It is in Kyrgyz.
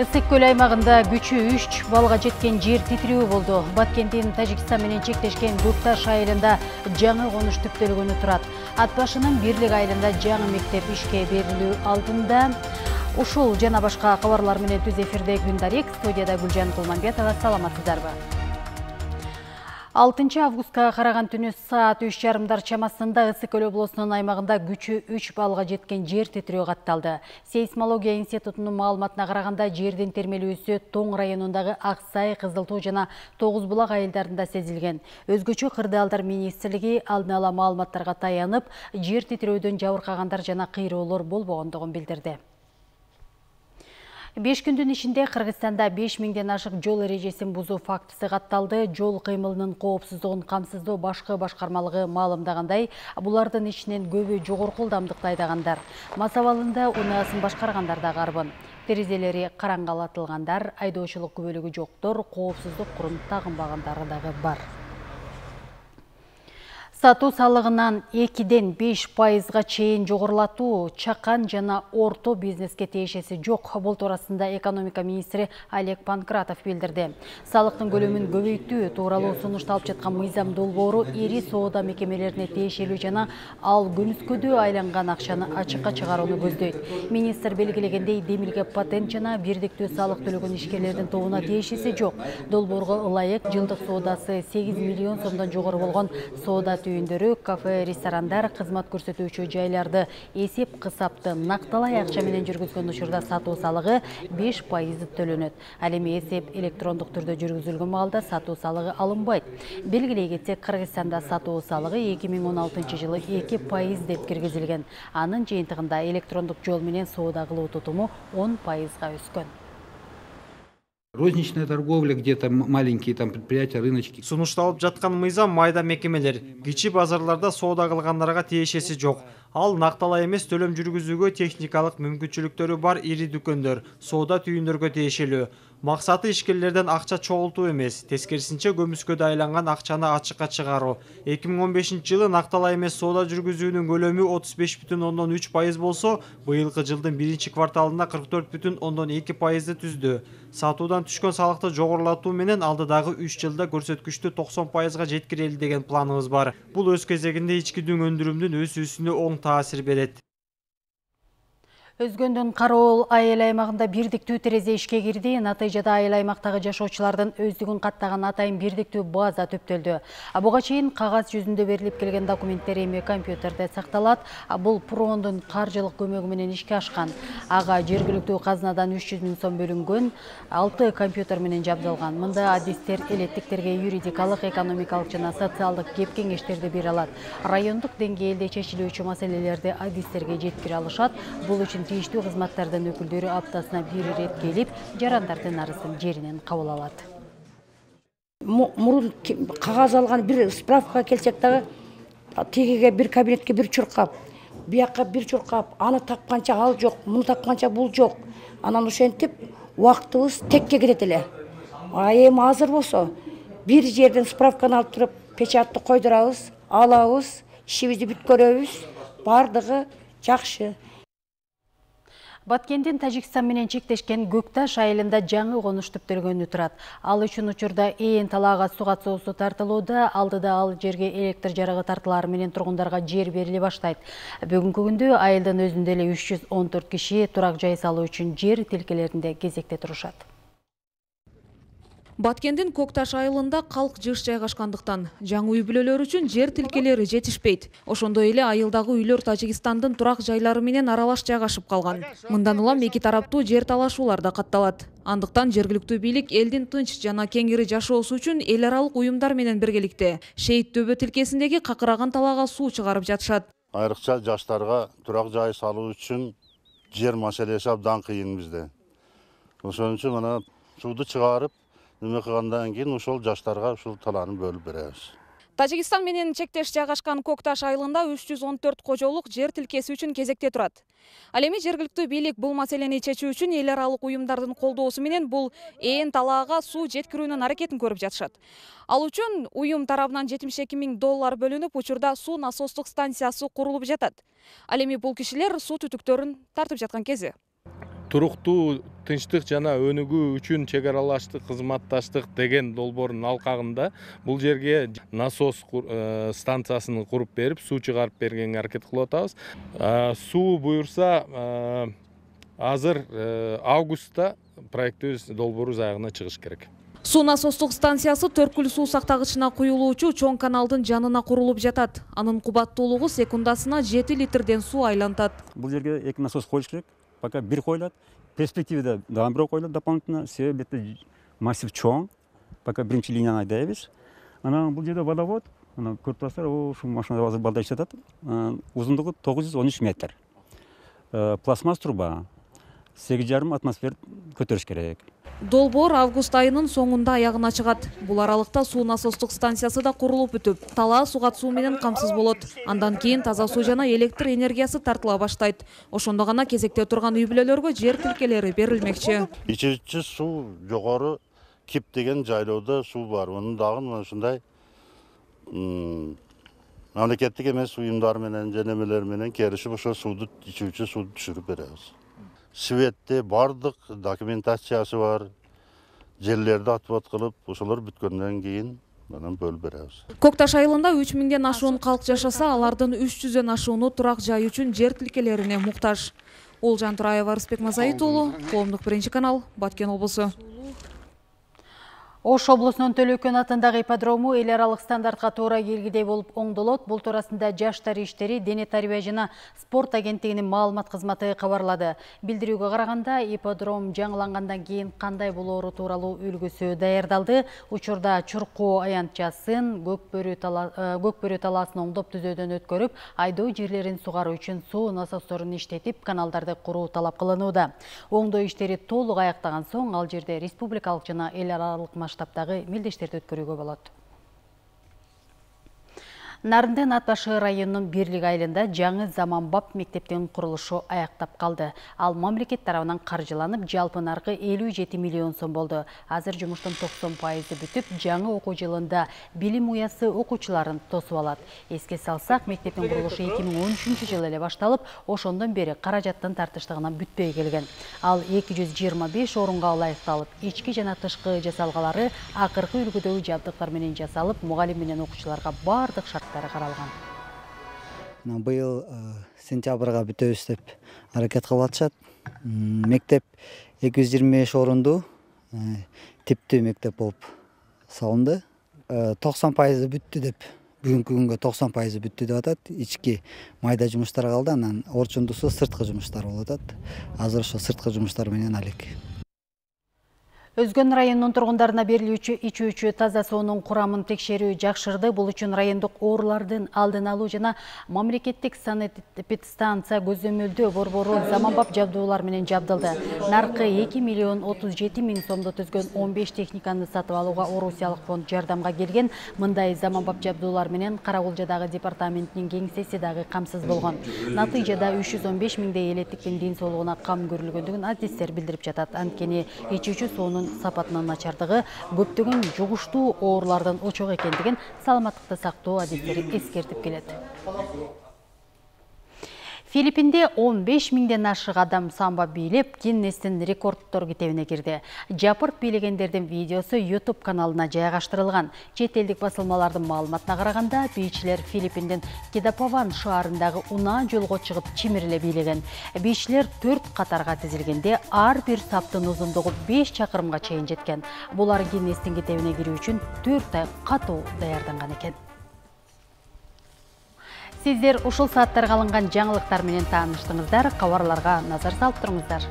Ысык көл аймагында күчү 3 балга жеткен жер титирөө болду. Баткендин Тажикстан менен чектешкен Көкташ айылында жаңы конуш түптөлгөнү турат. Ат башынын Бирлик айылында жаңы мектеп ишке берилүү алдында ушул жана башка кабарлар менен түз эфирде Күндарек, студияда Гүлжан Кулманбетова. Саламатсыздарбы? 6 августка караган түнү саат 3:30 чамасында Ысык көл облусунун аймагында күчү 3 балга жеткен жер титирөө катталды. Сейсмология институтунун маалыматына караганда жердин термелүүсү Тоң районундагы Аксай, Кызыл Тоо жана Тогуз Булак айылдарында сезилген. Өзгөчө Кырдаалдар министрлиги алдын ала маалыматтарга таянып, жер титирөөдөн жабыркагандар жана кыйроолор болбогондугун билдирди. 5 күндүн ичинде Кыргызстанда 5000ден ашык жол эрежесин бузуу фактысы катталды. Жол кыймылынын коопсуздугун камсыздоо башкы башкармалыгы маалымдагандай, булардын ичинен көбү жогорку ылдамдыкты айдагандар. Мас абалында унаасын башкаргандар да карбын. Терезелери караңгылатылгандар, айдоочулук күбөлүгү жоктор, коопсуздук курун тагынбагандары дагы бар. Сатуу салыгынан 2ден 5%га чейин жогорулатуу чакан жана орто бизнеске тиешеси жок. Бул туурасында экономика министри Олег Панкратов билдирди. Салыктын көлөмүн көбөйтүү тууралуу сунушталып жаткан мыйзам долбоору ири соода мекемелерине тиешелүү жана ал көмүскөдө айланган акчаны ачыкка чыгарууну көздөйт. Министр белгилегендей, демилге патент жана бирдиктүү салык төлөгөн ишкерлердин тобуна тиешеси жок. Долбоорго ылайык жылдык соодасы 8 миллион сомдон жогору болгон соода түйүндөрү, кафе, ресторандар, кызмат көрсөтүүчү жайларды эсеп-кысапты накталай акча менен жүргүзгөн учурда сатуу салыгы 5% төлөнөт. Ал эми эсеп электрондук түрдө жүргүзүлгөн маалда сатуу салыгы алынбайт. Белгилей кетсек, Кыргызстанда сатуу салыгы 2016 жылы 2% деп киргизилген. Анын жыйынтыгында электрондук жол менен соода кылуу тутуму 10%га өскөн. Розничная торговля, где-то маленькие там предприятия, рыночки. Сунушталып жаткан мыйзам майда мекемелер, кичи базарларда соода кылгандарга тиешеси жок. Ал накталай эмес төлөм жүргүзүүгө техникалык мүмкүнчүлүктөрү бар ири дүкөндөр, соода түйүндөргө тиешелүү. Максаты ишкерлерден акча чогултуу эмес, тескерисинче көмүскөдө айланган акчаны ачыкка чыгаруу. 2015 жылы накталай эмес соода жүргүзүүнүн көлөмү 35,3% болсо, быйылкы жылдын 1-кварталында 44,2%ды түздү. Сатуудан түшкөн салыкты жогорулатуу менен алдыдагы 3 жылда көрсөткүчтү 90%га жеткирели деген планыбыз бар. Бул өз кезегинде ички дүң өндүрүмдүн өсүүсүнө оң таасир берет. Өзгөндүн Кароол айыл аймагында бирдиктүү терезе ишке кирди. Натыйжада айыл аймактагы жашоочулардын өздүгүн каттаган атайын бирдиктүү база төптөлдү. Буга чейин кагаз жүзүндө берилип келген документтер эми компьютерде сакталат. Бул Пурондун каржылык көмөгү менен ишке ашкан. Ага жергиликтүү казынадан 300 000 сом бөлүнгөн, 6 компьютер менен жабдылган. Мында адистер элеттиктерге юридикалык, экономикалык жана социалдык кеп кеңештерди бере алат. Райондук деңгээлде чечилүүчү маселелерди адистерге жеткире алышат. Бул үчүн тийиштүү кызматтардын өкүлдөрү аптасына бир ирет келип, жарандардын арызын жеринен кабыл алат. Мурун кагаз алган бир справка келсек дагы, тегеге бир кабинетке бир чуркап, биякка бир чуркап, аны тапканча ал жок, муну тапканча бул жок. Анан ошентип убактыбыз текке кетет эле. Эми азыр болсо бир жерден справканы алып туруп, печатты койдурабыз, алабыз, ишибизди бүткөрөбүз, бардыгы жакшы. Баткендин Тажикстан менен чектешкен Көкташ айылында жаңы конуш төптөлгөнү турат. Ал үчүн учурда ээн талаага суу катуусу тартылууда, алдыда ал жерге электр жарыгы тартылары менен тургундарга жер бериле баштайт. Бүгүнкү күндө айылдын өзүндө эле 314 киши турак жай салуу үчүн жер тилкелеринде кезекте турушат. Баткендин Көкташ айылында калк жыш жайгашкандыктан жаңы үй бүлөлөр үчүн жер тилкелери жетишпейт. Ошондой эле айылдагы үйлөр Тажикстандын турак жайлары менен аралаш жайгашып калган. Мындан улам эки тараптуу жер талашуулар да катталат. Андыктан жергиликтүү бийлик элдин тынч жана кеңири жашоосу үчүн эл аралык уюмдар менен биргеликте Шейит төбө тилкесиндеги какыраган талаага суу чыгарып жатышат. Айрыкча жаштарга турак жай салуу үчүн жер маселеси абдан кыйын бизде. Ошон үчүн мына сууду чыгарып неме кылгандан кийин ошол жаштарга ушул талааны бөлүп беребиз. Тажикстан менен чектеш жайгашкан Көкташ айылында 314 кожолук жер тилкеси үчүн кезекте турат. Ал эми жергиликтүү бийлик бул маселени чечүү үчүн эл аралык уюмдардын колдоосу менен бул ээн талаага суу жеткирүүнүн аракетин көрүп жатышат. Ал үчүн уюм тарабынан $72 000 бөлүнүп, учурда суу насостук станциясы курулуп жатат. Ал эми бул кишилер суу түтүктөрүн тартып жаткан кези. туруктуу тынчтык жана өнүгүү үчүн чек аралаштык кызматташтык деген долбоордун алкагында бул жерге насос станциясын куруп берип, суу чыгарып бергенге аракет кылып атабыз. Суу буюрса, азыр августта проектибиз долбоорубуз аягына чыгыш керек. Суу насостук станциясы төрткүл суу сактагычына куюлуучу чоң каналдын жанына курулуп жатат. Анын кубаттуулугу секундасына 7 литрден суу айлантат. Бул жерге 2 насос коюш керек. Пока 1 коюлат. Перспективада дагы 1 коюлат дополнительно. Себеби массив чоң. Пока биринчи линияны айдайбыз. Анан бул жерде водовод, ана көрүп турасыздар, ушу машинада азыр балдар иштетет. Узундугу 913 метр. Пластмасс труба 8,5 атмосфер көтөрүш керек. Долбоор август айынын соңунда аягына чыгат. Бул аралыкта суу насостук станциясы да курулуп бүтүп, талаа сугат суу менен камсыз болот. Андан кийин таза суу жана электр энергиясы тартыла баштайт. Ошондо гана кезекте турган үй бүлөлөргө жер тилкелери берилмекчи. Ичүүчү суу жогору Кип деген жайлоодо суу бар. Онун дагы ушундай мамлекеттик эмес уюмдар менен, женемелер менен келишип ошо сууду, ичүүчү сууду түшүрүп беребиз. Светте бардык документациясы бар. Жерлерди атып кылып, ошолор бүткөндөн кийин анан бөлүп беребиз. Көк Таш айылында 3000ден ашуун калк жашаса, алардын 300дөн ашууну турак жай үчүн жер тилкелерине муктаж. Олжан Тураева, Рысбек Мазайыт уулу, Коомдук биринчи канал, Баткен облусу. Ош облусунун Төлөкөн атындагы ипподрому эл аралык стандартка туура келгидей болуп оңдолот. Бул туурасында Жаштар иштери, дене тарбия жана спорт агенттигинин маалымат кызматы кабарлады. Билдирүүгө караганда, ипподром жаңылангандан кийин кандай болоору тууралуу үлгүсү даярдалды. Учурда чуркоо аянтчасын көк бөрү талаасын оңдоп түзөөдөн өткөрүп, айдоо жерлерин сугаруу үчүн суу насосторун иштетип, каналдарды куруу талап кылынууда. Оңдоо иштери толук аяктаган соң, ал жерде республикалык жана эл аралык масштабтагы мелдештерди өткөрүүгө болот. Нарындын Атбашы районунун Бирлик айылында жаңы заманбап мектептин курулушу аяктап калды. Ал мамлекет тарабынан каржыланып, жалпы наркы 57 миллион сом болду. Азыр жумуштун 90% бүтүп, жаңы окуу жылында билим уясы окуучуларын тосуп алат. Эске салсак, мектептин курулушу 2013-жылы эле башталып, ошондон бери каражаттын тартыштыгынан бүтпөй келген. Ал 225 орунга ылайыкталып, ички жана тышкы жасалгалары акыркы үлгүдөгү жабдыктар менен жасалып, мугалим менен окуучуларга бардык каралган. Быйыл сентябрга бүтөбүз деп аракет кылып атышат. Мектеп 225 орунду типтүү мектеп болуп салынды. 90% бүттү деп, бүгүнкү күнгө 90% бүттү деп атат. Ички майда жумуштар калды, анан орчундусу сырткы жумуштар болуп атат. Азыр ошо сырткы жумуштар менен алек. Өзгөн районунун тургундарына берилүүчү ичүүчү таза суунун курамын текшерүү жакшырды. Бул үчүн райондук оорулардын алдын алуу жана мамлекеттик санэпидстанция көзөмөлдөө борбору заманбап жабдуулар менен жабдылды. Наркы 2 миллион 37 миң сомдо түзгөн 15 техниканы сатып алууга Орусиялык фонд жардамга келген. Мындай заманбап жабдуулар менен Карагулжадагы департаментинин кеңсеси дагы камсыз болгон. Натыйжада 315 миңдей элеттиктин ден соолугуна кам көрүлгөндүгүн адистер билдирип жатат. Анткени ичүүчү суунун сапатынын начардыгы көптөгөн жугуштуу оорулардын очогу экендигин саламаттыкты сактоо адистери эскертип келет. Филиппинде 15 миңден ашык адам самбо бийлеп, Гиннестин рекордтор китебине кирди. Жапырт бийлегендердин видеосу YouTube каналына жайгаштырылган. Чет элдик басылмалардын маалыматына караганда, бийчилер Филиппиндин Кидапаван шаарындагы унаа жолго чыгып чимириле бийлеген. Бийчилер 4 катарга тизилгенде, ар бир саптын узундугу 5 чакырымга чейин жеткен. Булар Гиннестин китебине кирүү үчүн 4 ай катуу даярданган экен. Сиздер ушул сааттарга алынган жаңылыктар менен тааныштыңыздар. Кабарларга назар салып туруңуздар.